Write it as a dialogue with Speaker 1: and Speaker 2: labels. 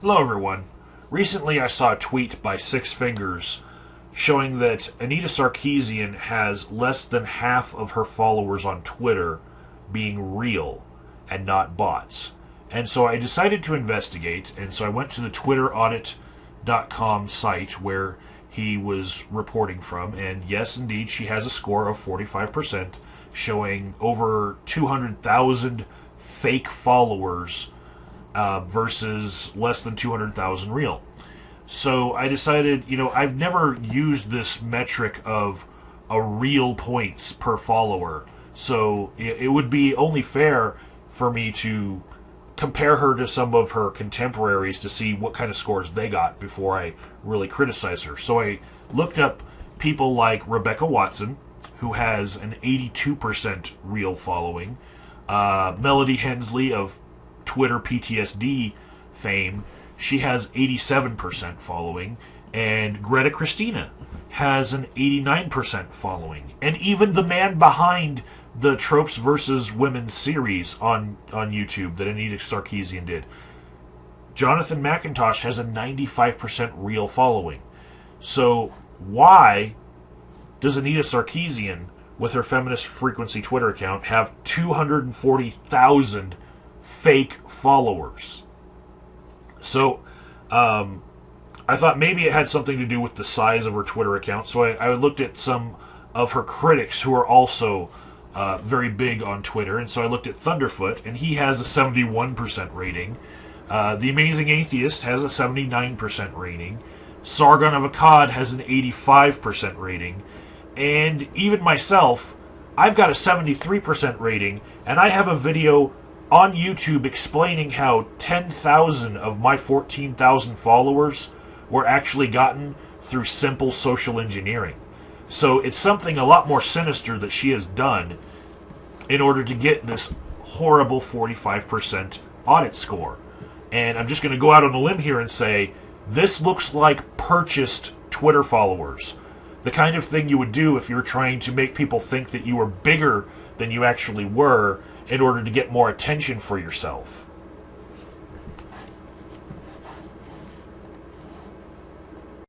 Speaker 1: Hello, everyone. Recently, I saw a tweet by Six Fingers showing that Anita Sarkeesian has less than half of her followers on Twitter being real and not bots. And so I decided to investigate, and so I went to the audit.com site where he was reporting from, and yes, indeed, she has a score of 45%, showing over 200,000 fake followers versus less than 200,000 real. So I decided, I've never used this metric of a real points per follower. So it would be only fair for me to compare her to some of her contemporaries to see what kind of scores they got before I really criticize her. So I looked up people like Rebecca Watson, who has an 82% real following, Melody Hensley of Twitter PTSD fame, she has 87% following, and Greta Christina has an 89% following. And even the man behind the Tropes versus Women series on YouTube that Anita Sarkeesian did, Jonathan McIntosh, has a 95% real following. So why does Anita Sarkeesian, with her Feminist Frequency Twitter account, have 240,000 fake followers? So I thought maybe it had something to do with the size of her Twitter account. So I looked at some of her critics who are also very big on Twitter. And so I looked at Thunderfoot, and he has a 71% rating. The Amazing Atheist has a 79% rating. Sargon of Akkad has an 85% rating. And even myself, I've got a 73% rating, and I have a video on YouTube explaining how 10,000 of my 14,000 followers were actually gotten through simple social engineering. So it's something a lot more sinister that she has done in order to get this horrible 45% audit score. And I'm just going to go out on a limb here and say, this looks like purchased Twitter followers. The kind of thing you would do if you were trying to make people think that you were bigger than you actually were in order to get more attention for yourself.